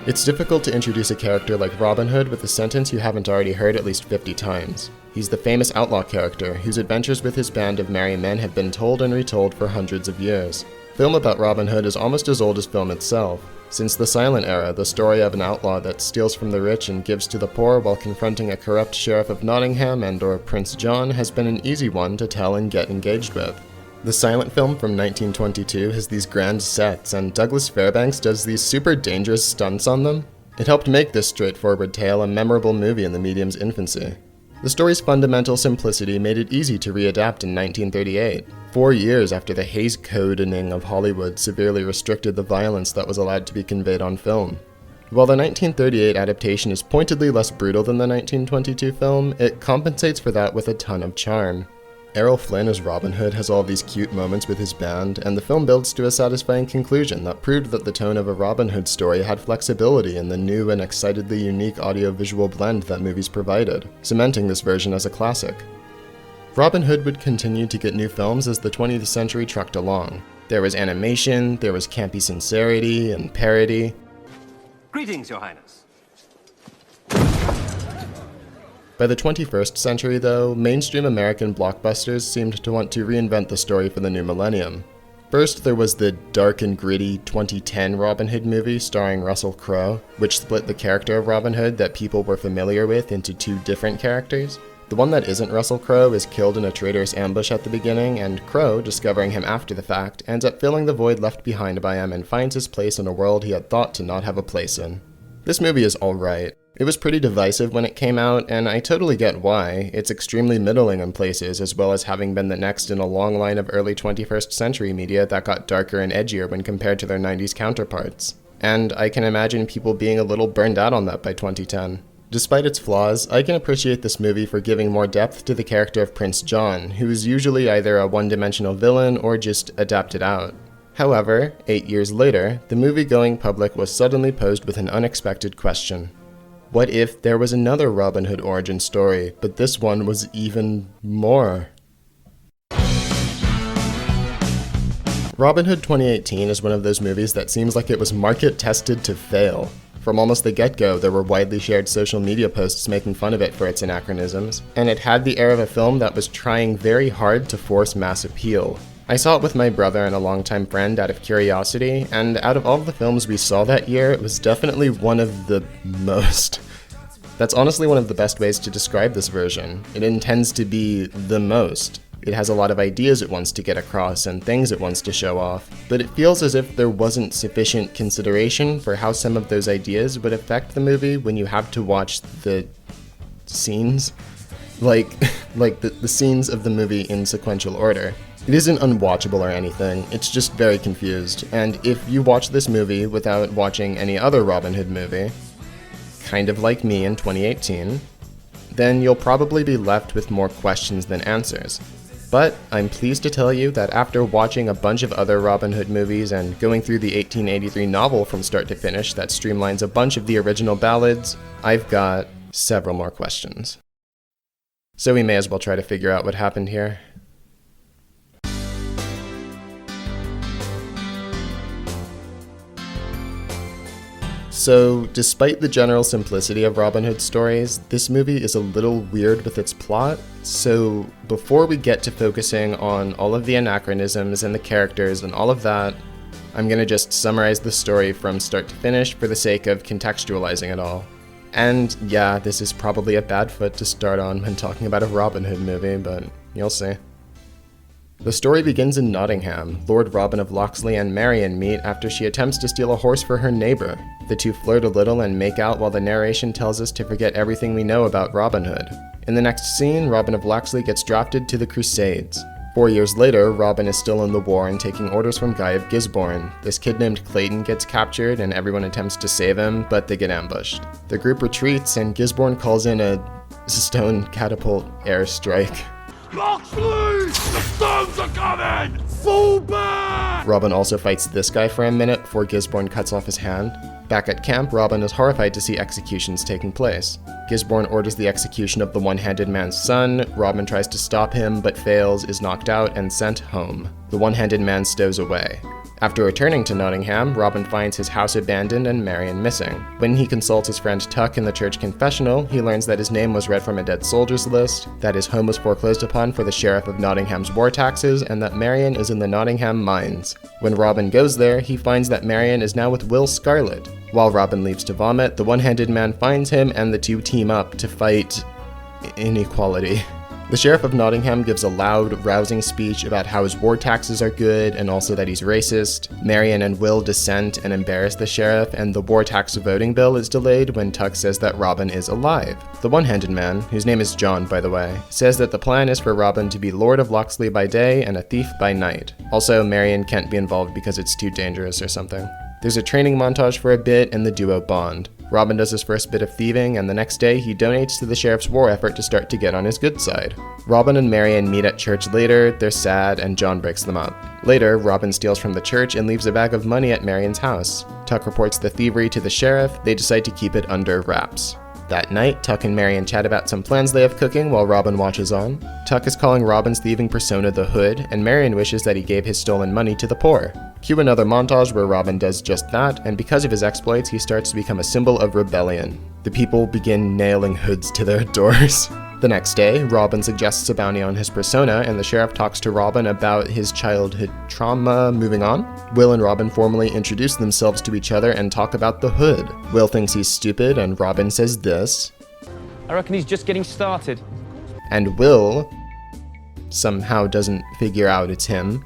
It's difficult to introduce a character like Robin Hood with a sentence you haven't already heard at least 50 times. He's the famous outlaw character, whose adventures with his band of merry men have been told and retold for hundreds of years. Film about Robin Hood is almost as old as film itself. Since the silent era, the story of an outlaw that steals from the rich and gives to the poor while confronting a corrupt sheriff of Nottingham and/or Prince John has been an easy one to tell and get engaged with. The silent film from 1922 has these grand sets, and Douglas Fairbanks does these super dangerous stunts on them. It helped make this straightforward tale a memorable movie in the medium's infancy. The story's fundamental simplicity made it easy to readapt in 1938, 4 years after the Hays Codening of Hollywood severely restricted the violence that was allowed to be conveyed on film. While the 1938 adaptation is pointedly less brutal than the 1922 film, it compensates for that with a ton of charm. Errol Flynn as Robin Hood has all these cute moments with his band, and the film builds to a satisfying conclusion that proved that the tone of a Robin Hood story had flexibility in the new and excitedly unique audio-visual blend that movies provided, cementing this version as a classic. Robin Hood would continue to get new films as the 20th century trucked along. There was animation, there was campy sincerity and parody. Greetings, Your Highness. By the 21st century, though, mainstream American blockbusters seemed to want to reinvent the story for the new millennium. First, there was the dark and gritty 2010 Robin Hood movie starring Russell Crowe, which split the character of Robin Hood that people were familiar with into two different characters. The one that isn't Russell Crowe is killed in a traitorous ambush at the beginning, and Crowe, discovering him after the fact, ends up filling the void left behind by him and finds his place in a world he had thought to not have a place in. This movie is alright. It was pretty divisive when it came out, and I totally get why. It's extremely middling in places, as well as having been the next in a long line of early 21st century media that got darker and edgier when compared to their 90s counterparts. And I can imagine people being a little burned out on that by 2010. Despite its flaws, I can appreciate this movie for giving more depth to the character of Prince John, who is usually either a one-dimensional villain or just adapted out. However, 8 years later, the movie-going public was suddenly posed with an unexpected question. What if there was another Robin Hood origin story, but this one was even more? Robin Hood 2018 is one of those movies that seems like it was market-tested to fail. From almost the get-go, there were widely shared social media posts making fun of it for its anachronisms, and it had the air of a film that was trying very hard to force mass appeal. I saw it with my brother and a longtime friend out of curiosity, and out of all of the films we saw that year, it was definitely one of the most. That's honestly one of the best ways to describe this version. It intends to be the most. It has a lot of ideas it wants to get across and things it wants to show off, but it feels as if there wasn't sufficient consideration for how some of those ideas would affect the movie when you have to watch the scenes. Like the scenes of the movie in sequential order. It isn't unwatchable or anything, it's just very confused, and if you watch this movie without watching any other Robin Hood movie, kind of like me in 2018, then you'll probably be left with more questions than answers. But I'm pleased to tell you that after watching a bunch of other Robin Hood movies and going through the 1883 novel from start to finish that streamlines a bunch of the original ballads, I've got several more questions. So we may as well try to figure out what happened here. So, despite the general simplicity of Robin Hood stories, this movie is a little weird with its plot, so before we get to focusing on all of the anachronisms and the characters and all of that, I'm gonna just summarize the story from start to finish for the sake of contextualizing it all. And yeah, this is probably a bad foot to start on when talking about a Robin Hood movie, but you'll see. The story begins in Nottingham. Lord Robin of Loxley and Marian meet after she attempts to steal a horse for her neighbor. The two flirt a little and make out while the narration tells us to forget everything we know about Robin Hood. In the next scene, Robin of Loxley gets drafted to the Crusades. 4 years later, Robin is still in the war and taking orders from Guy of Gisborne. This kid named Clayton gets captured and everyone attempts to save him, but they get ambushed. The group retreats and Gisborne calls in a stone catapult airstrike. Loxley! The stones are coming! Fall back! Robin also fights this guy for a minute before Gisborne cuts off his hand. Back at camp, Robin is horrified to see executions taking place. Gisborne orders the execution of the one-handed man's son. Robin tries to stop him, but fails, is knocked out, and sent home. The one-handed man stows away. After returning to Nottingham, Robin finds his house abandoned and Marion missing. When he consults his friend Tuck in the church confessional, he learns that his name was read from a dead soldier's list, that his home was foreclosed upon for the sheriff of Nottingham's war taxes, and that Marion is in the Nottingham mines. When Robin goes there, he finds that Marion is now with Will Scarlet. While Robin leaves to vomit, the one-handed man finds him and the two team up to fight inequality. The Sheriff of Nottingham gives a loud, rousing speech about how his war taxes are good and also that he's racist. Marion and Will dissent and embarrass the sheriff, and the war tax voting bill is delayed when Tuck says that Robin is alive. The one-handed man, whose name is John by the way, says that the plan is for Robin to be Lord of Loxley by day and a thief by night. Also, Marion can't be involved because it's too dangerous or something. There's a training montage for a bit and the duo bond. Robin does his first bit of thieving, and the next day he donates to the sheriff's war effort to start to get on his good side. Robin and Marion meet at church later, they're sad, and John breaks them up. Later, Robin steals from the church and leaves a bag of money at Marion's house. Tuck reports the thievery to the sheriff. They decide to keep it under wraps. That night, Tuck and Marion chat about some plans they have cooking while Robin watches on. Tuck is calling Robin's thieving persona the Hood, and Marion wishes that he gave his stolen money to the poor. Cue another montage where Robin does just that, and because of his exploits, he starts to become a symbol of rebellion. The people begin nailing hoods to their doors. The next day, Robin suggests a bounty on his persona, and the sheriff talks to Robin about his childhood trauma. Moving on, Will and Robin formally introduce themselves to each other and talk about the Hood. Will thinks he's stupid, and Robin says this. I reckon he's just getting started. And Will somehow doesn't figure out it's him.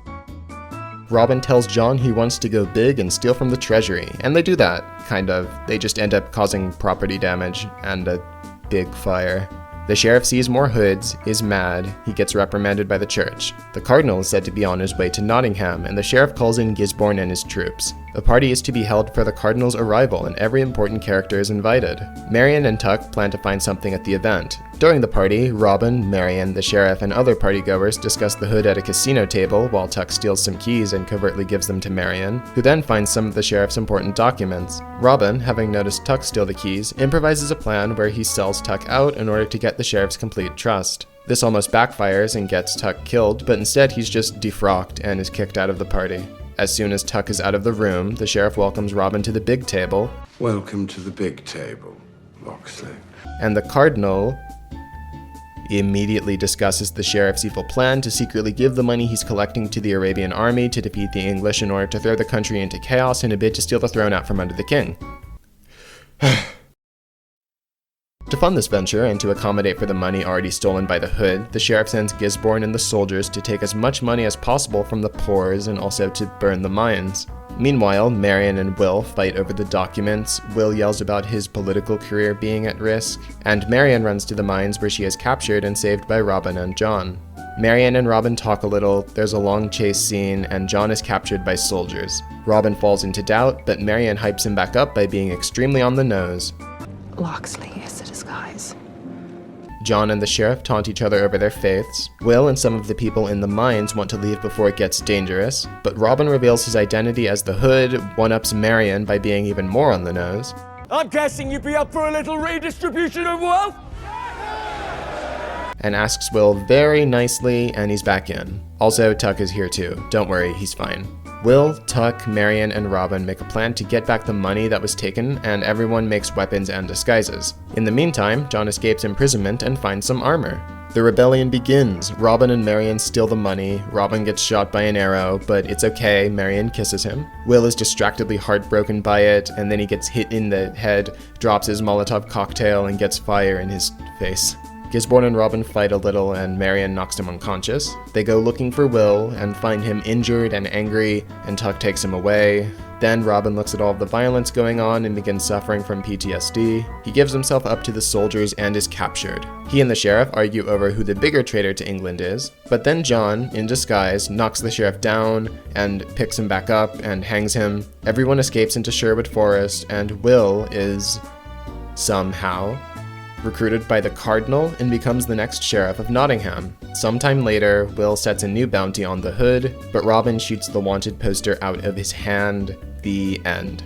Robin tells John he wants to go big and steal from the treasury, and they do that, kind of. They just end up causing property damage and a big fire. The sheriff sees more hoods, is mad, he gets reprimanded by the church. The cardinal is said to be on his way to Nottingham, and the sheriff calls in Gisborne and his troops. A party is to be held for the cardinal's arrival, and every important character is invited. Marion and Tuck plan to find something at the event. During the party, Robin, Marion, the sheriff, and other partygoers discuss the Hood at a casino table, while Tuck steals some keys and covertly gives them to Marion, who then finds some of the sheriff's important documents. Robin, having noticed Tuck steal the keys, improvises a plan where he sells Tuck out in order to get the sheriff's complete trust. This almost backfires and gets Tuck killed, but instead he's just defrocked and is kicked out of the party. As soon as Tuck is out of the room, the sheriff welcomes Robin to the big table. Welcome to the big table, Loxley. And the cardinal immediately discusses the sheriff's evil plan to secretly give the money he's collecting to the Arabian army to defeat the English in order to throw the country into chaos in a bid to steal the throne out from under the king. To fund this venture and to accommodate for the money already stolen by the Hood, the sheriff sends Gisborne and the soldiers to take as much money as possible from the poors and also to burn the mines. Meanwhile, Marion and Will fight over the documents. Will yells about his political career being at risk, and Marion runs to the mines where she is captured and saved by Robin and John. Marion and Robin talk a little, there's a long chase scene, and John is captured by soldiers. Robin falls into doubt, but Marion hypes him back up by being extremely on the nose. Loxley is a disguise. John and the sheriff taunt each other over their faiths. Will and some of the people in the mines want to leave before it gets dangerous, but Robin reveals his identity as the Hood, one-ups Marion by being even more on the nose. I'm guessing you'd be up for a little redistribution of wealth? And asks Will very nicely, and he's back in. Also, Tuck is here too. Don't worry, he's fine. Will, Tuck, Marion, and Robin make a plan to get back the money that was taken, and everyone makes weapons and disguises. In the meantime, John escapes imprisonment and finds some armor. The rebellion begins. Robin and Marion steal the money. Robin gets shot by an arrow, but it's okay, Marion kisses him. Will is distractedly heartbroken by it, and then he gets hit in the head, drops his Molotov cocktail, and gets fire in his face. Gisborne and Robin fight a little, and Marion knocks him unconscious. They go looking for Will, and find him injured and angry, and Tuck takes him away. Then Robin looks at all of the violence going on and begins suffering from PTSD. He gives himself up to the soldiers and is captured. He and the sheriff argue over who the bigger traitor to England is, but then John, in disguise, knocks the sheriff down and picks him back up and hangs him. Everyone escapes into Sherwood Forest, and Will is somehow recruited by the Cardinal and becomes the next sheriff of Nottingham. Sometime later, Will sets a new bounty on the Hood, but Robin shoots the wanted poster out of his hand. The end.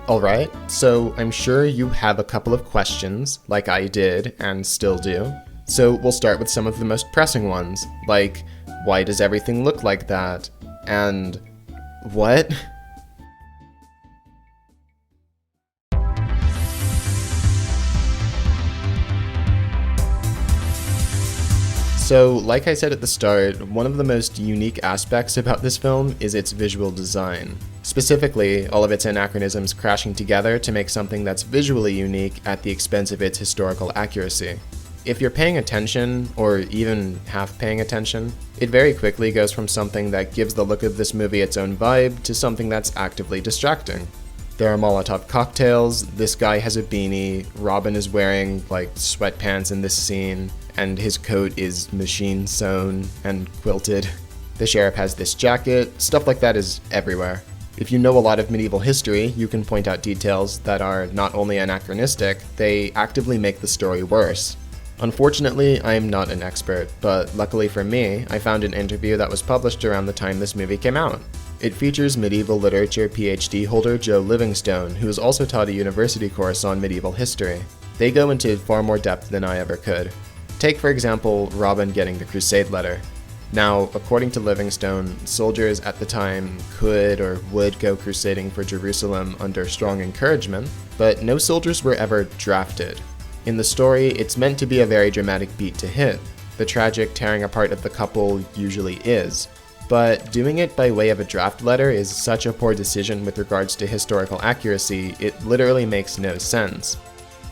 Alright, so I'm sure you have a couple of questions, like I did and still do. So we'll start with some of the most pressing ones, like, why does everything look like that? And what? So, like I said at the start, one of the most unique aspects about this film is its visual design. Specifically, all of its anachronisms crashing together to make something that's visually unique at the expense of its historical accuracy. If you're paying attention, or even half paying attention, it very quickly goes from something that gives the look of this movie its own vibe to something that's actively distracting. There are Molotov cocktails, this guy has a beanie, Robin is wearing, like, sweatpants in this scene, and his coat is machine sewn and quilted. The sheriff has this jacket, stuff like that is everywhere. If you know a lot of medieval history, you can point out details that are not only anachronistic, they actively make the story worse. Unfortunately, I am not an expert, but luckily for me, I found an interview that was published around the time this movie came out. It features medieval literature PhD holder Joe Livingstone, who has also taught a university course on medieval history. They go into far more depth than I ever could. Take, for example, Robin getting the Crusade letter. Now, according to Livingstone, soldiers at the time could or would go crusading for Jerusalem under strong encouragement, but no soldiers were ever drafted. In the story, it's meant to be a very dramatic beat to hit. The tragic tearing apart of the couple usually is. But doing it by way of a draft letter is such a poor decision with regards to historical accuracy, it literally makes no sense.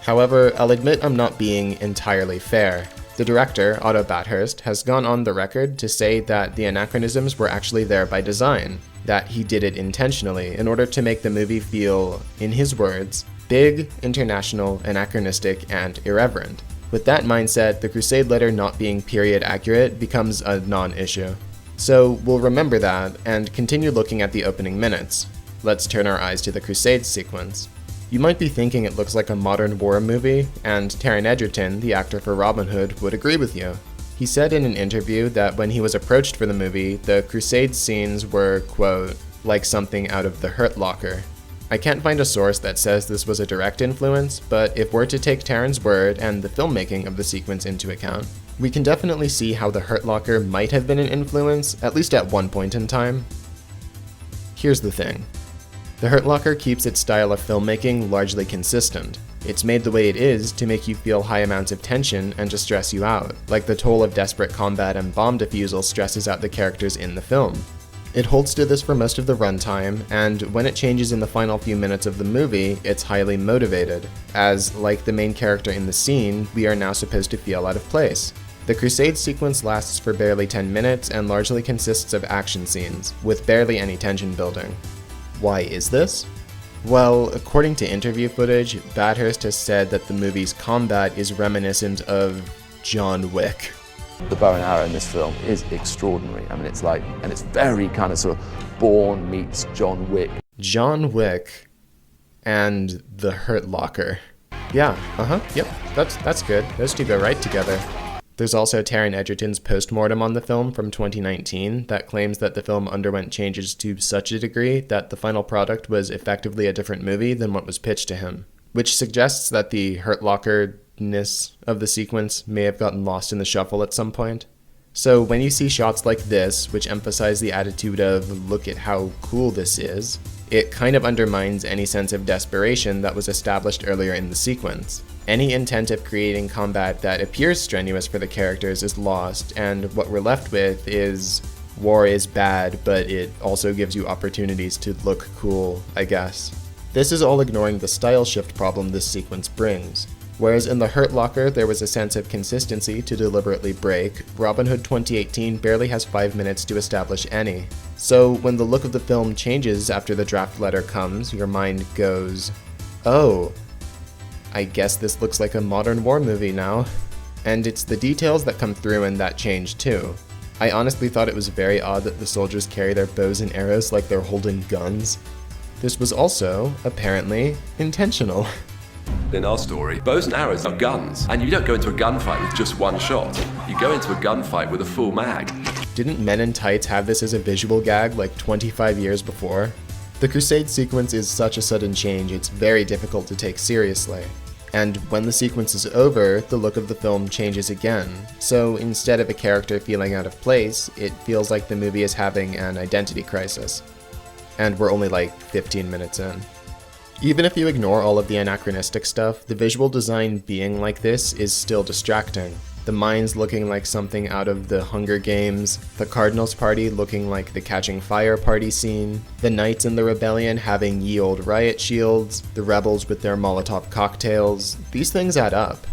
However, I'll admit I'm not being entirely fair. The director, Otto Bathurst, has gone on the record to say that the anachronisms were actually there by design, that he did it intentionally in order to make the movie feel, in his words, big, international, anachronistic, and irreverent. With that mindset, the Crusade letter not being period accurate becomes a non-issue. So we'll remember that, and continue looking at the opening minutes. Let's turn our eyes to the Crusade sequence. You might be thinking it looks like a modern war movie, and Taron Egerton, the actor for Robin Hood, would agree with you. He said in an interview that when he was approached for the movie, the Crusade scenes were, quote, like something out of The Hurt Locker. I can't find a source that says this was a direct influence, but if we're to take Taron's word and the filmmaking of the sequence into account, we can definitely see how The Hurt Locker might have been an influence, at least at one point in time. Here's the thing. The Hurt Locker keeps its style of filmmaking largely consistent. It's made the way it is to make you feel high amounts of tension and to stress you out, like the toll of desperate combat and bomb defusal stresses out the characters in the film. It holds to this for most of the runtime, and when it changes in the final few minutes of the movie, it's highly motivated, as, like the main character in the scene, we are now supposed to feel out of place. The Crusade sequence lasts for barely 10 minutes and largely consists of action scenes, with barely any tension building. Why is this? Well, according to interview footage, Bathurst has said that the movie's combat is reminiscent of John Wick. The bow and arrow in this film is extraordinary. I mean, it's like, and it's very kind of sort of Bourne meets John Wick. John Wick and The Hurt Locker. Yeah, yep, that's good. Those two go right together. There's also Taron Egerton's postmortem on the film from 2019 that claims that the film underwent changes to such a degree that the final product was effectively a different movie than what was pitched to him, which suggests that the Hurt Locker-ness of the sequence may have gotten lost in the shuffle at some point. So when you see shots like this, which emphasize the attitude of, look at how cool this is, it kind of undermines any sense of desperation that was established earlier in the sequence. Any intent of creating combat that appears strenuous for the characters is lost, and what we're left with is, war is bad, but it also gives you opportunities to look cool, I guess. This is all ignoring the style shift problem this sequence brings. Whereas in The Hurt Locker there was a sense of consistency to deliberately break, Robin Hood 2018 barely has 5 minutes to establish any. So when the look of the film changes after the draft letter comes, your mind goes, oh, I guess this looks like a modern war movie now. And it's the details that come through in that change too. I honestly thought it was very odd that the soldiers carry their bows and arrows like they're holding guns. This was also, apparently, intentional. In our story, bows and arrows are guns, and you don't go into a gunfight with just one shot. You go into a gunfight with a full mag. Didn't Men in Tights have this as a visual gag like 25 years before? The Crusade sequence is such a sudden change, it's very difficult to take seriously. And when the sequence is over, the look of the film changes again. So instead of a character feeling out of place, it feels like the movie is having an identity crisis. And we're only like 15 minutes in. Even if you ignore all of the anachronistic stuff, the visual design being like this is still distracting. The mines looking like something out of the Hunger Games, the Cardinals party looking like the Catching Fire party scene, the Knights in the Rebellion having ye old riot shields, the rebels with their Molotov cocktails, these things add up.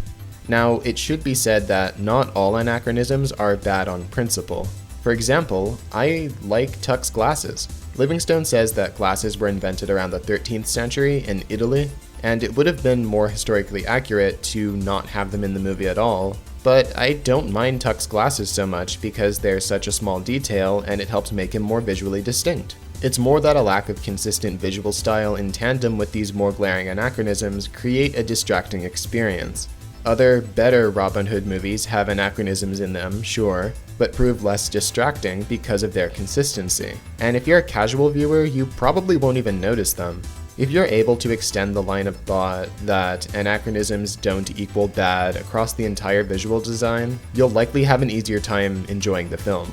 Now, it should be said that not all anachronisms are bad on principle. For example, I like Tuck's glasses. Livingstone says that glasses were invented around the 13th century in Italy, and it would have been more historically accurate to not have them in the movie at all, but I don't mind Tuck's glasses so much because they're such a small detail and it helps make him more visually distinct. It's more that a lack of consistent visual style in tandem with these more glaring anachronisms create a distracting experience. Other, better Robin Hood movies have anachronisms in them, sure, but prove less distracting because of their consistency. And if you're a casual viewer, you probably won't even notice them. If you're able to extend the line of thought that anachronisms don't equal bad across the entire visual design, you'll likely have an easier time enjoying the film.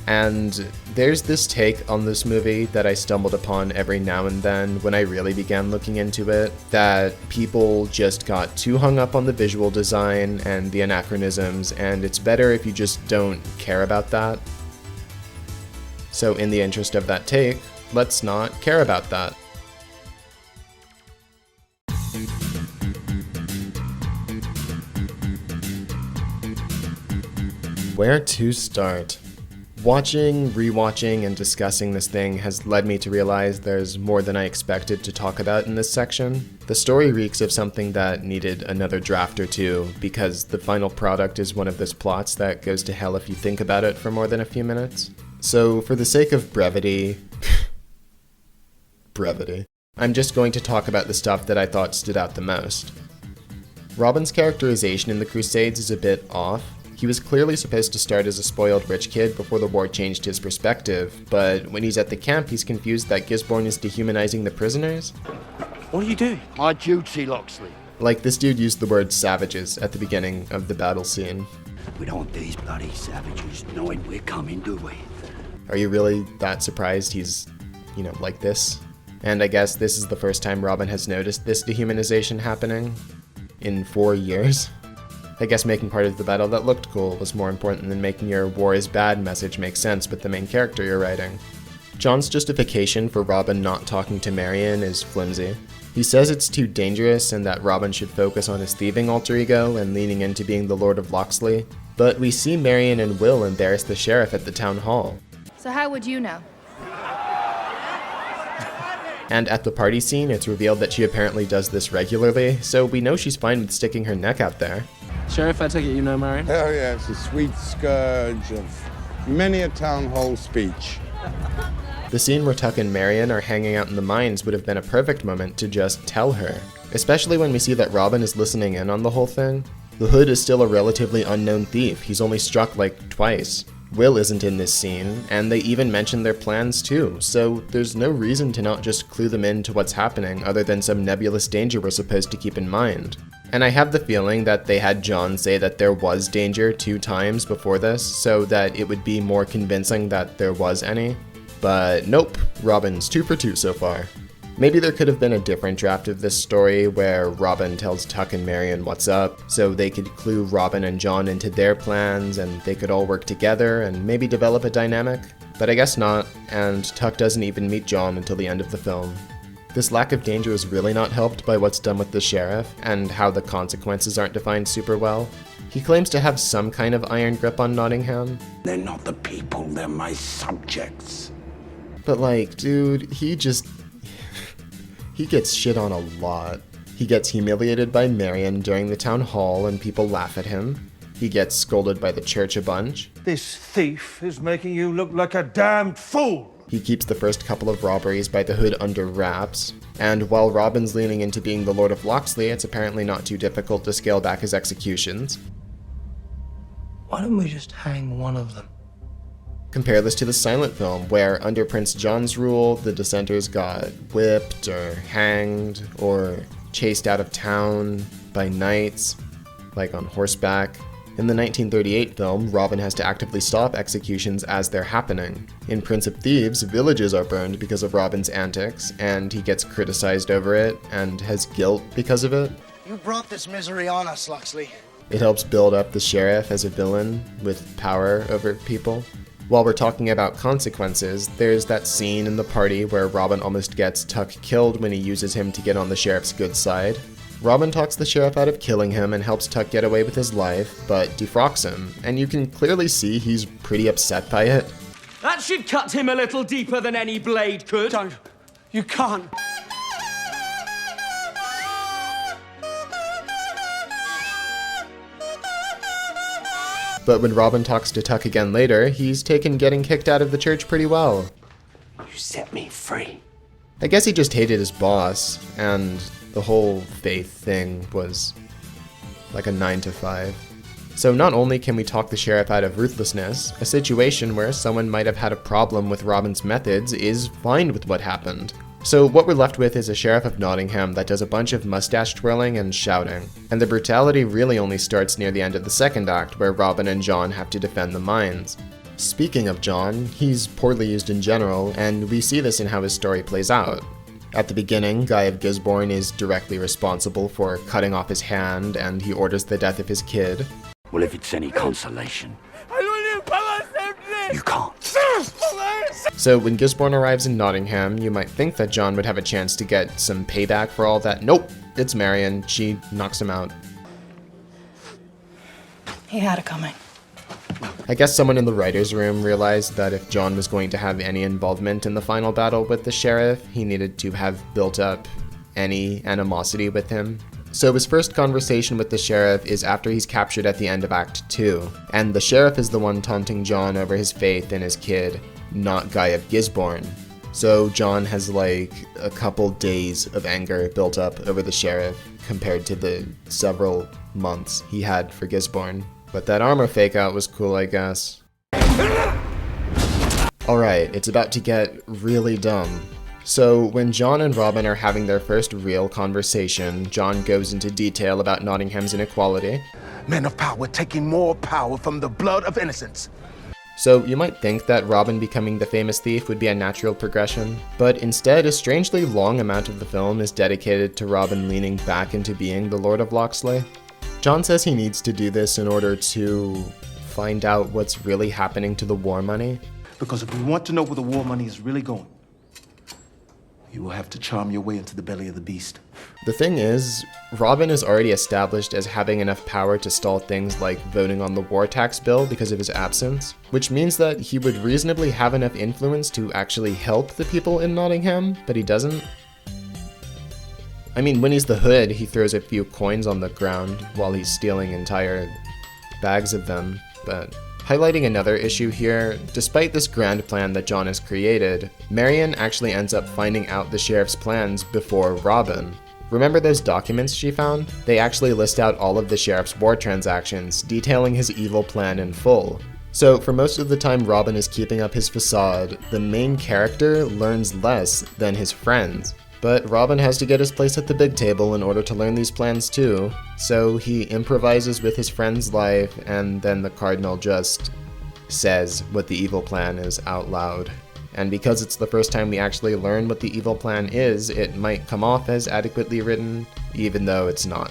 And there's this take on this movie that I stumbled upon every now and then when I really began looking into it, that people just got too hung up on the visual design and the anachronisms, and it's better if you just don't care about that. So in the interest of that take, let's not care about that. Where to start? Watching, rewatching, and discussing this thing has led me to realize there's more than I expected to talk about in this section. The story reeks of something that needed another draft or two, because the final product is one of those plots that goes to hell if you think about it for more than a few minutes. So for the sake of brevity, I'm just going to talk about the stuff that I thought stood out the most. Robin's characterization in the Crusades is a bit off. He was clearly supposed to start as a spoiled rich kid before the war changed his perspective, but when he's at the camp, he's confused that Gisborne is dehumanizing the prisoners. What are you doing? My duty, Loxley. Like, this dude used the word savages at the beginning of the battle scene. We don't want these bloody savages knowing we're coming, do we? Are you really that surprised he's, like this? And I guess this is the first time Robin has noticed this dehumanization happening in 4 years. I guess making part of the battle that looked cool was more important than making your war is bad message make sense with the main character you're writing. John's justification for Robin not talking to Marion is flimsy. He says it's too dangerous and that Robin should focus on his thieving alter ego and leaning into being the Lord of Loxley, but we see Marion and Will embarrass the sheriff at the town hall. So how would you know? And at the party scene, it's revealed that she apparently does this regularly, so we know she's fine with sticking her neck out there. Sheriff, I take it you know Marion? Oh, yes, a sweet scourge of many a town hall speech. The scene where Tuck and Marion are hanging out in the mines would have been a perfect moment to just tell her, especially when we see that Robin is listening in on the whole thing. The Hood is still a relatively unknown thief, he's only struck like twice. Will isn't in this scene, and they even mention their plans too, so there's no reason to not just clue them in to what's happening other than some nebulous danger we're supposed to keep in mind. And I have the feeling that they had John say that there was danger 2 times before this, so that it would be more convincing that there was any. But nope, Robin's 2 for 2 so far. Maybe there could have been a different draft of this story where Robin tells Tuck and Marion what's up, so they could clue Robin and John into their plans and they could all work together and maybe develop a dynamic. But I guess not, and Tuck doesn't even meet John until the end of the film. This lack of danger is really not helped by what's done with the sheriff and how the consequences aren't defined super well. He claims to have some kind of iron grip on Nottingham. They're not the people, they're my subjects. But like, dude, he gets shit on a lot. He gets humiliated by Marion during the town hall and people laugh at him. He gets scolded by the church a bunch. This thief is making you look like a damned fool. He keeps the first couple of robberies by the Hood under wraps. And while Robin's leaning into being the Lord of Loxley, it's apparently not too difficult to scale back his executions. Why don't we just hang one of them? Compare this to the silent film, where under Prince John's rule, the dissenters got whipped or hanged or chased out of town by knights, like on horseback. In the 1938 film, Robin has to actively stop executions as they're happening. In Prince of Thieves, villages are burned because of Robin's antics, and he gets criticized over it and has guilt because of it. You brought this misery on us, Loxley. It helps build up the sheriff as a villain with power over people. While we're talking about consequences, there's that scene in the party where Robin almost gets Tuck killed when he uses him to get on the sheriff's good side. Robin talks the sheriff out of killing him and helps Tuck get away with his life, but defrocks him, and you can clearly see he's pretty upset by it. That should cut him a little deeper than any blade could. Don't. You can't. But when Robin talks to Tuck again later, he's taken getting kicked out of the church pretty well. You set me free. I guess he just hated his boss, and the whole faith thing was like a 9 to 5. So not only can we talk the sheriff out of ruthlessness, a situation where someone might have had a problem with Robin's methods is fine with what happened. So what we're left with is a sheriff of Nottingham that does a bunch of mustache twirling and shouting. And the brutality really only starts near the end of the second act, where Robin and John have to defend the mines. Speaking of John, he's poorly used in general, and we see this in how his story plays out. At the beginning, Guy of Gisborne is directly responsible for cutting off his hand, and he orders the death of his kid. Well, if it's any consolation, you can't. So when Gisborne arrives in Nottingham, you might think that John would have a chance to get some payback for all that. Nope, it's Marion. She knocks him out. He had it coming. I guess someone in the writer's room realized that if John was going to have any involvement in the final battle with the sheriff, he needed to have built up any animosity with him. So his first conversation with the sheriff is after he's captured at the end of Act 2, and the sheriff is the one taunting John over his faith in his kid, not Guy of Gisborne. So John has like a couple days of anger built up over the sheriff compared to the several months he had for Gisborne. But that armor fake out was cool, I guess. Alright, it's about to get really dumb. So when John and Robin are having their first real conversation, John goes into detail about Nottingham's inequality. Men of power taking more power from the blood of innocents. So you might think that Robin becoming the famous thief would be a natural progression, but instead a strangely long amount of the film is dedicated to Robin leaning back into being the Lord of Loxley. John says he needs to do this in order to find out what's really happening to the war money. Because if we want to know where the war money is really going, you will have to charm your way into the belly of the beast. The thing is, Robin is already established as having enough power to stall things like voting on the war tax bill because of his absence, which means that he would reasonably have enough influence to actually help the people in Nottingham, but he doesn't. I mean, when he's the Hood, he throws a few coins on the ground while he's stealing entire bags of them, but highlighting another issue here, despite this grand plan that John has created, Marion actually ends up finding out the sheriff's plans before Robin. Remember those documents she found? They actually list out all of the sheriff's war transactions, detailing his evil plan in full. So for most of the time Robin is keeping up his facade, the main character learns less than his friends. But Robin has to get his place at the big table in order to learn these plans too, so he improvises with his friend's life, and then the Cardinal just says what the evil plan is out loud. And because it's the first time we actually learn what the evil plan is, it might come off as adequately written, even though it's not.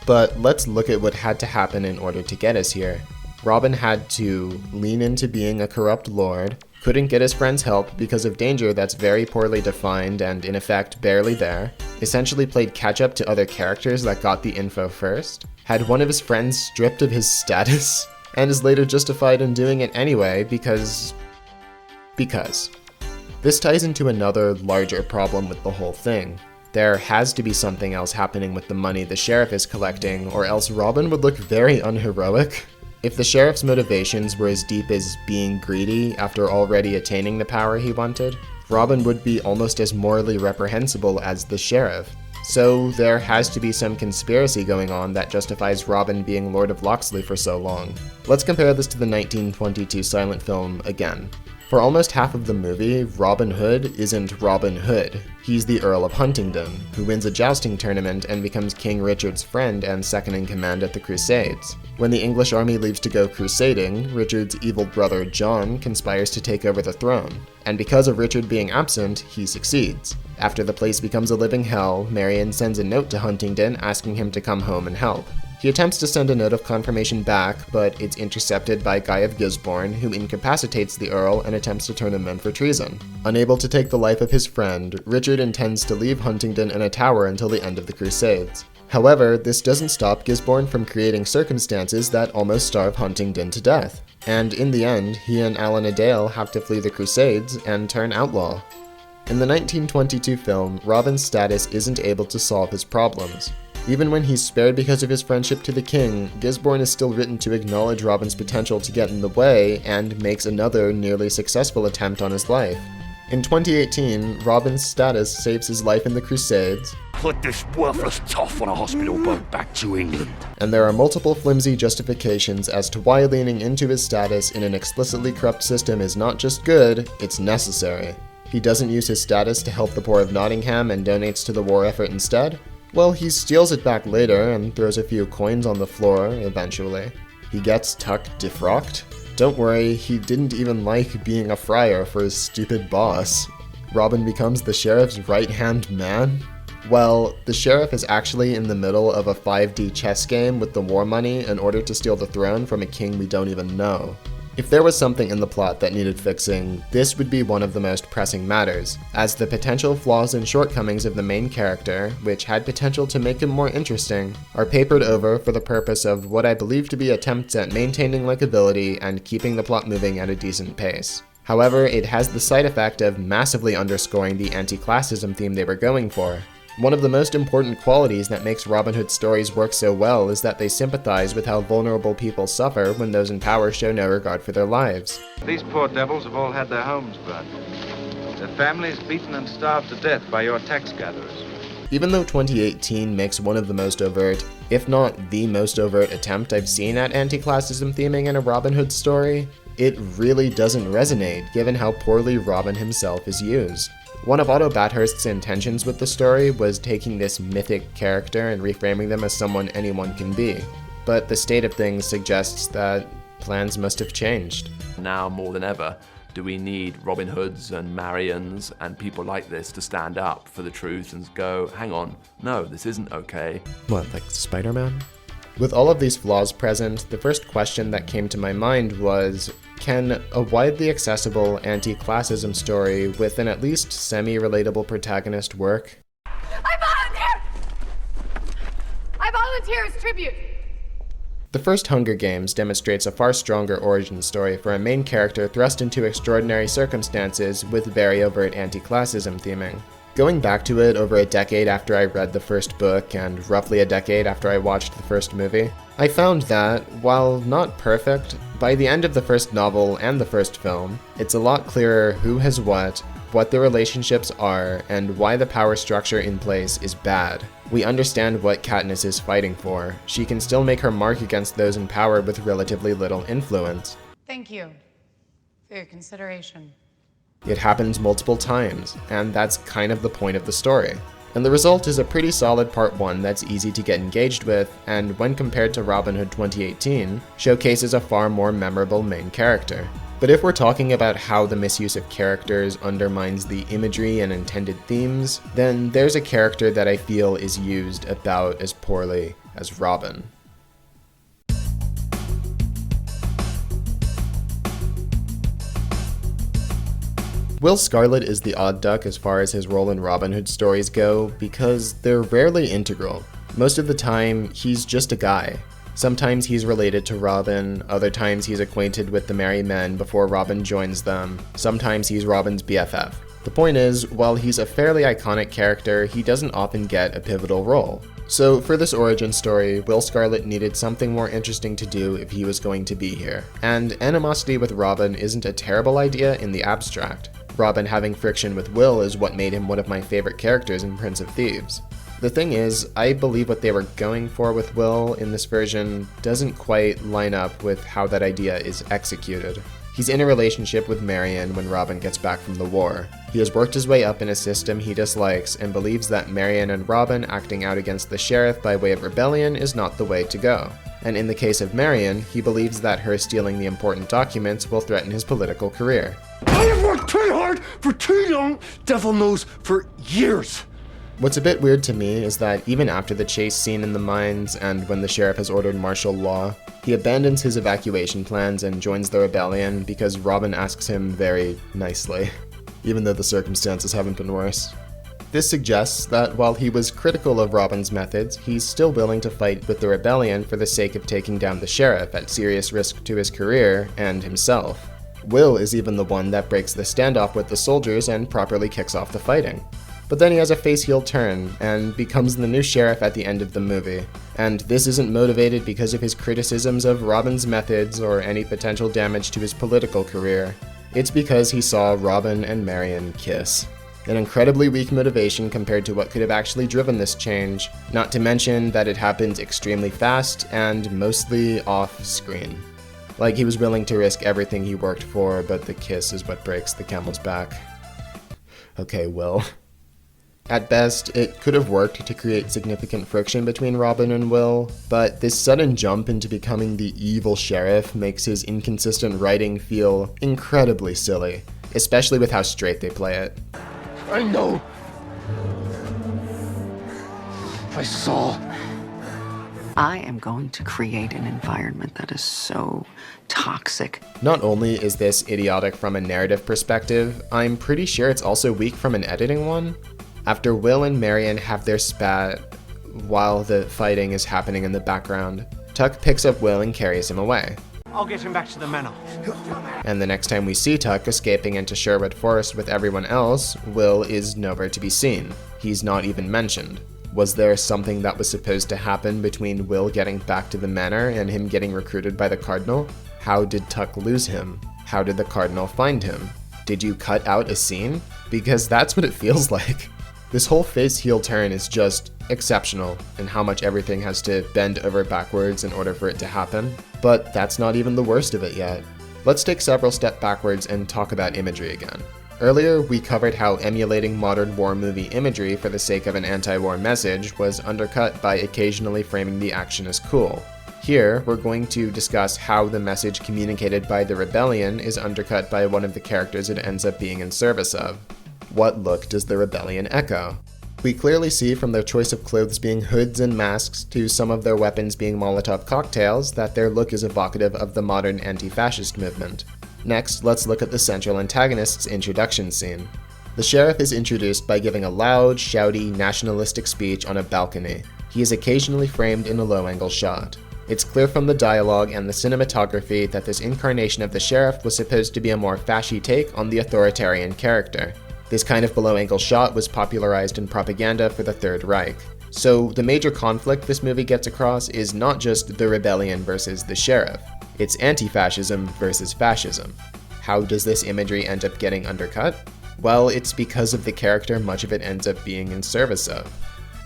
But let's look at what had to happen in order to get us here. Robin had to lean into being a corrupt lord, couldn't get his friend's help because of danger that's very poorly defined and in effect barely there, essentially played catch up to other characters that got the info first, had one of his friends stripped of his status, and is later justified in doing it anyway because. This ties into another larger problem with the whole thing. There has to be something else happening with the money the sheriff is collecting, or else Robin would look very unheroic. If the sheriff's motivations were as deep as being greedy after already attaining the power he wanted, Robin would be almost as morally reprehensible as the sheriff. So there has to be some conspiracy going on that justifies Robin being Lord of Loxley for so long. Let's compare this to the 1922 silent film again. For almost half of the movie, Robin Hood isn't Robin Hood. He's the Earl of Huntingdon, who wins a jousting tournament and becomes King Richard's friend and second in command at the Crusades. When the English army leaves to go crusading, Richard's evil brother John conspires to take over the throne, and because of Richard being absent, he succeeds. After the place becomes a living hell, Marion sends a note to Huntingdon asking him to come home and help. He attempts to send a note of confirmation back, but it's intercepted by Guy of Gisborne, who incapacitates the Earl and attempts to turn him in for treason. Unable to take the life of his friend, Richard intends to leave Huntingdon in a tower until the end of the Crusades. However, this doesn't stop Gisborne from creating circumstances that almost starve Huntingdon to death. And in the end, he and Alan a Dale have to flee the Crusades and turn outlaw. In the 1922 film, Robin's status isn't able to solve his problems. Even when he's spared because of his friendship to the king, Gisborne is still written to acknowledge Robin's potential to get in the way and makes another nearly successful attempt on his life. In 2018, Robin's status saves his life in the Crusades, Put this worthless toff on a hospital boat back to England. And there are multiple flimsy justifications as to why leaning into his status in an explicitly corrupt system is not just good, it's necessary. He doesn't use his status to help the poor of Nottingham and donates to the war effort instead. Well, he steals it back later and throws a few coins on the floor, eventually. He gets Tuck defrocked. Don't worry, he didn't even like being a friar for his stupid boss. Robin becomes the sheriff's right-hand man? Well, the sheriff is actually in the middle of a 5D chess game with the war money in order to steal the throne from a king we don't even know. If there was something in the plot that needed fixing, this would be one of the most pressing matters, as the potential flaws and shortcomings of the main character, which had potential to make him more interesting, are papered over for the purpose of what I believe to be attempts at maintaining likability and keeping the plot moving at a decent pace. However, it has the side effect of massively underscoring the anti-classism theme they were going for. One of the most important qualities that makes Robin Hood stories work so well is that they sympathize with how vulnerable people suffer when those in power show no regard for their lives. These poor devils have all had their homes burned. Their families beaten and starved to death by your tax gatherers. Even though 2018 makes one of the most overt, if not the most overt attempt I've seen at anti-classism theming in a Robin Hood story, it really doesn't resonate given how poorly Robin himself is used. One of Otto Bathurst's intentions with the story was taking this mythic character and reframing them as someone anyone can be, but the state of things suggests that plans must have changed. Now more than ever, do we need Robin Hoods and Marions and people like this to stand up for the truth and go, hang on, no, this isn't okay. What, like Spider-Man? With all of these flaws present, the first question that came to my mind was, can a widely accessible anti-classism story with an at least semi-relatable protagonist work? I volunteer as tribute! The first Hunger Games demonstrates a far stronger origin story for a main character thrust into extraordinary circumstances with very overt anti-classism theming. Going back to it over a decade after I read the first book and roughly a decade after I watched the first movie, I found that, while not perfect, by the end of the first novel and the first film, it's a lot clearer who has what the relationships are, and why the power structure in place is bad. We understand what Katniss is fighting for. She can still make her mark against those in power with relatively little influence. Thank you for your consideration. It happens multiple times, and that's kind of the point of the story. And the result is a pretty solid part 1 that's easy to get engaged with, and when compared to Robin Hood 2018, showcases a far more memorable main character. But if we're talking about how the misuse of characters undermines the imagery and intended themes, then there's a character that I feel is used about as poorly as Robin. Will Scarlet is the odd duck as far as his role in Robin Hood stories go, because they're rarely integral. Most of the time, he's just a guy. Sometimes he's related to Robin, other times he's acquainted with the Merry Men before Robin joins them, sometimes he's Robin's BFF. The point is, while he's a fairly iconic character, he doesn't often get a pivotal role. So for this origin story, Will Scarlet needed something more interesting to do if he was going to be here. And animosity with Robin isn't a terrible idea in the abstract. Robin having friction with Will is what made him one of my favorite characters in Prince of Thieves. The thing is, I believe what they were going for with Will in this version doesn't quite line up with how that idea is executed. He's in a relationship with Marion when Robin gets back from the war. He has worked his way up in a system he dislikes and believes that Marion and Robin acting out against the sheriff by way of rebellion is not the way to go. And in the case of Marion, he believes that her stealing the important documents will threaten his political career. I have worked too hard for too long, devil knows, for years. What's a bit weird to me is that even after the chase scene in the mines and when the sheriff has ordered martial law, he abandons his evacuation plans and joins the rebellion because Robin asks him very nicely, even though the circumstances haven't been worse. This suggests that while he was critical of Robin's methods, he's still willing to fight with the rebellion for the sake of taking down the sheriff at serious risk to his career and himself. Will is even the one that breaks the standoff with the soldiers and properly kicks off the fighting. But then he has a face-heel turn and becomes the new sheriff at the end of the movie. And this isn't motivated because of his criticisms of Robin's methods or any potential damage to his political career. It's because he saw Robin and Marion kiss. An incredibly weak motivation compared to what could have actually driven this change, not to mention that it happened extremely fast and mostly off-screen. Like he was willing to risk everything he worked for, but the kiss is what breaks the camel's back. Okay, Will. At best, it could have worked to create significant friction between Robin and Will, but this sudden jump into becoming the evil sheriff makes his inconsistent writing feel incredibly silly, especially with how straight they play it. I know. I saw. I am going to create an environment that is so toxic. Not only is this idiotic from a narrative perspective, I'm pretty sure it's also weak from an editing one. After Will and Marion have their spat while the fighting is happening in the background, Tuck picks up Will and carries him away. I'll get him back to the manor. And the next time we see Tuck escaping into Sherwood Forest with everyone else, Will is nowhere to be seen. He's not even mentioned. Was there something that was supposed to happen between Will getting back to the manor and him getting recruited by the Cardinal? How did Tuck lose him? How did the Cardinal find him? Did you cut out a scene? Because that's what it feels like. This whole face-heel turn is just exceptional in how much everything has to bend over backwards in order for it to happen. But that's not even the worst of it yet. Let's take several steps backwards and talk about imagery again. Earlier, we covered how emulating modern war movie imagery for the sake of an anti-war message was undercut by occasionally framing the action as cool. Here, we're going to discuss how the message communicated by the rebellion is undercut by one of the characters it ends up being in service of. What look does the rebellion echo? We clearly see from their choice of clothes being hoods and masks to some of their weapons being Molotov cocktails that their look is evocative of the modern anti-fascist movement. Next, let's look at the central antagonist's introduction scene. The sheriff is introduced by giving a loud, shouty, nationalistic speech on a balcony. He is occasionally framed in a low-angle shot. It's clear from the dialogue and the cinematography that this incarnation of the sheriff was supposed to be a more fashy take on the authoritarian character. This kind of below-angle shot was popularized in propaganda for the Third Reich. So the major conflict this movie gets across is not just the rebellion versus the sheriff. It's anti-fascism versus fascism. How does this imagery end up getting undercut? Well, it's because of the character much of it ends up being in service of.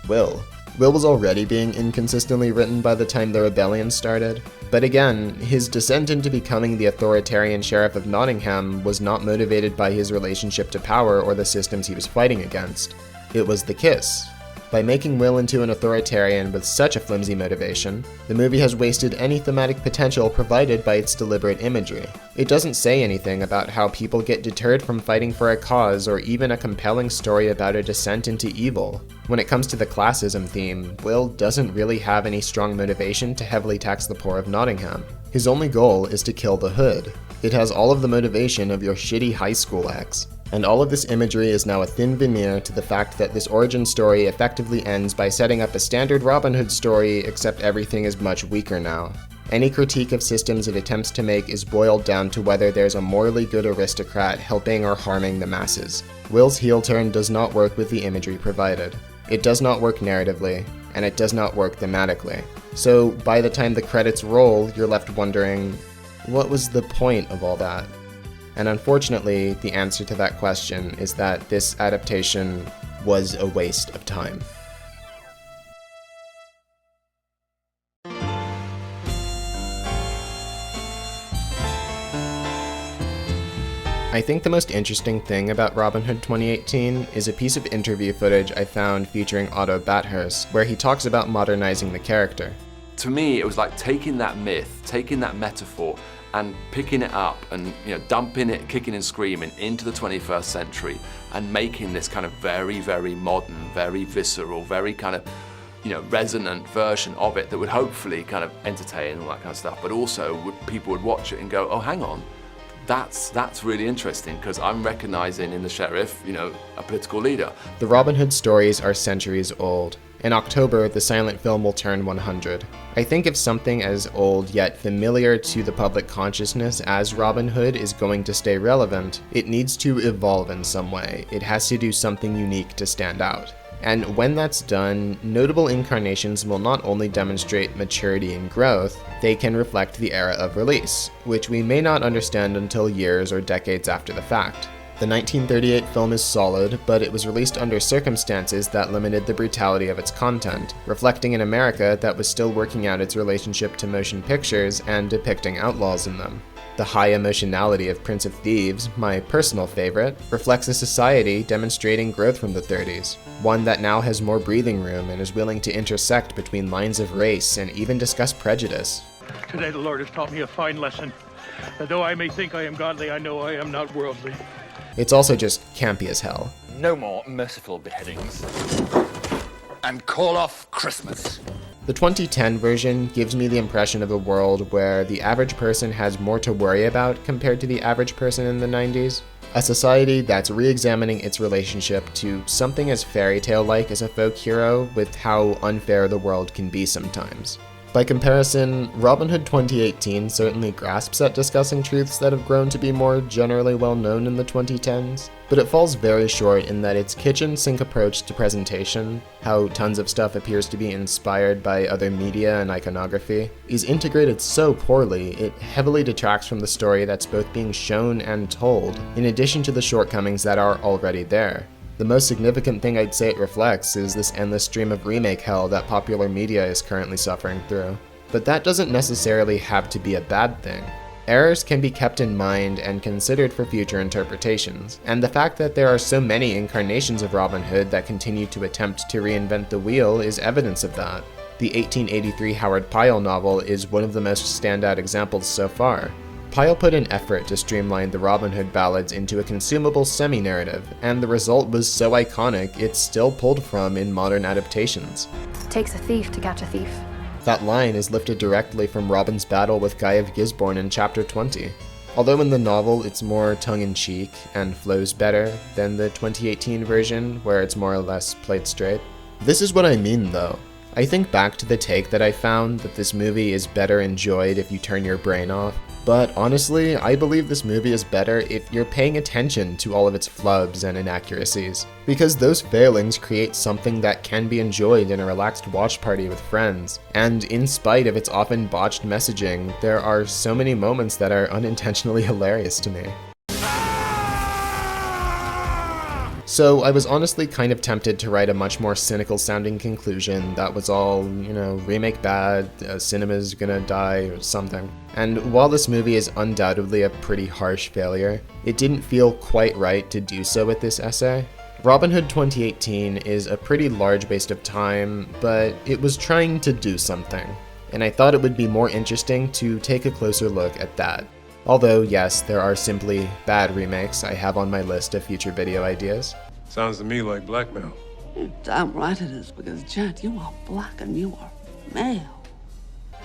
Will. Will was already being inconsistently written by the time the rebellion started, but again, his descent into becoming the authoritarian sheriff of Nottingham was not motivated by his relationship to power or the systems he was fighting against. It was the kiss. By making Will into an authoritarian with such a flimsy motivation, the movie has wasted any thematic potential provided by its deliberate imagery. It doesn't say anything about how people get deterred from fighting for a cause or even a compelling story about a descent into evil. When it comes to the classism theme, Will doesn't really have any strong motivation to heavily tax the poor of Nottingham. His only goal is to kill the hood. It has all of the motivation of your shitty high school ex. And all of this imagery is now a thin veneer to the fact that this origin story effectively ends by setting up a standard Robin Hood story, except everything is much weaker now. Any critique of systems it attempts to make is boiled down to whether there's a morally good aristocrat helping or harming the masses. Will's heel turn does not work with the imagery provided. It does not work narratively, and it does not work thematically. So by the time the credits roll, you're left wondering, what was the point of all that? And unfortunately, the answer to that question is that this adaptation was a waste of time. I think the most interesting thing about Robin Hood 2018 is a piece of interview footage I found featuring Otto Bathurst, where he talks about modernizing the character. To me, it was like taking that myth, taking that metaphor, and picking it up and dumping it, kicking and screaming into the 21st century and making this kind of very, very modern, very visceral, very kind of resonant version of it that would hopefully kind of entertain and all that kind of stuff, but also people would watch it and go, oh, hang on, that's really interesting because I'm recognizing in the sheriff, a political leader. The Robin Hood stories are centuries old. In October, the silent film will turn 100. I think if something as old yet familiar to the public consciousness as Robin Hood is going to stay relevant, it needs to evolve in some way. It has to do something unique to stand out. And when that's done, notable incarnations will not only demonstrate maturity and growth, they can reflect the era of release, which we may not understand until years or decades after the fact. The 1938 film is solid, but it was released under circumstances that limited the brutality of its content, reflecting an America that was still working out its relationship to motion pictures and depicting outlaws in them. The high emotionality of Prince of Thieves, my personal favorite, reflects a society demonstrating growth from the 30s, one that now has more breathing room and is willing to intersect between lines of race and even discuss prejudice. Today the Lord has taught me a fine lesson, that though I may think I am godly, I know I am not worldly. It's also just campy as hell. No more merciful beheadings. And call off Christmas. The 2010 version gives me the impression of a world where the average person has more to worry about compared to the average person in the 90s. A society that's re-examining its relationship to something as fairy tale-like as a folk hero with how unfair the world can be sometimes. By comparison, Robin Hood 2018 certainly grasps at discussing truths that have grown to be more generally well known in the 2010s, but it falls very short in that its kitchen sink approach to presentation, how tons of stuff appears to be inspired by other media and iconography, is integrated so poorly it heavily detracts from the story that's both being shown and told, in addition to the shortcomings that are already there. The most significant thing I'd say it reflects is this endless stream of remake hell that popular media is currently suffering through. But that doesn't necessarily have to be a bad thing. Errors can be kept in mind and considered for future interpretations, and the fact that there are so many incarnations of Robin Hood that continue to attempt to reinvent the wheel is evidence of that. The 1883 Howard Pyle novel is one of the most standout examples so far. Pyle put an effort to streamline the Robin Hood ballads into a consumable semi-narrative, and the result was so iconic it's still pulled from in modern adaptations. It takes a thief to catch a thief. That line is lifted directly from Robin's battle with Guy of Gisborne in chapter 20. Although in the novel it's more tongue-in-cheek and flows better than the 2018 version, where it's more or less played straight. This is what I mean though. I think back to the take that I found that this movie is better enjoyed if you turn your brain off. But honestly, I believe this movie is better if you're paying attention to all of its flubs and inaccuracies, because those failings create something that can be enjoyed in a relaxed watch party with friends, and in spite of its often botched messaging, there are so many moments that are unintentionally hilarious to me. So I was honestly kind of tempted to write a much more cynical sounding conclusion that was all, remake bad, cinema's gonna die or something. And while this movie is undoubtedly a pretty harsh failure, it didn't feel quite right to do so with this essay. Robin Hood 2018 is a pretty large waste of time, but it was trying to do something. And I thought it would be more interesting to take a closer look at that. Although, yes, there are simply bad remakes I have on my list of future video ideas. Sounds to me like blackmail. You're damn right it is, because, Jet, you are black and you are male.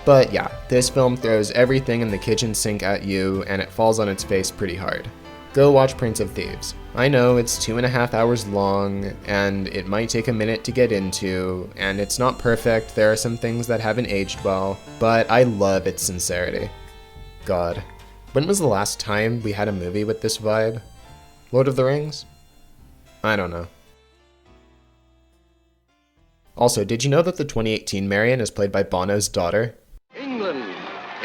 But yeah, this film throws everything in the kitchen sink at you, and it falls on its face pretty hard. Go watch Prince of Thieves. I know it's 2.5 hours long, and it might take a minute to get into, and it's not perfect, there are some things that haven't aged well, but I love its sincerity. God. When was the last time we had a movie with this vibe? Lord of the Rings? I don't know. Also, did you know that the 2018 Marion is played by Bono's daughter? England,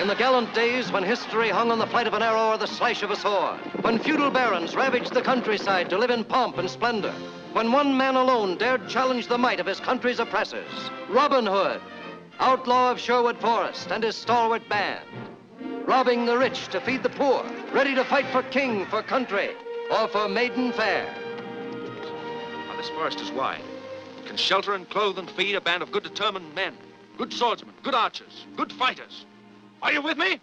in the gallant days when history hung on the flight of an arrow or the slash of a sword, when feudal barons ravaged the countryside to live in pomp and splendor, when one man alone dared challenge the might of his country's oppressors, Robin Hood, outlaw of Sherwood Forest, and his stalwart band. Robbing the rich to feed the poor, ready to fight for king, for country, or for maiden fair. Now, this forest is wide. It can shelter and clothe and feed a band of good, determined men. Good swordsmen, good archers, good fighters. Are you with me?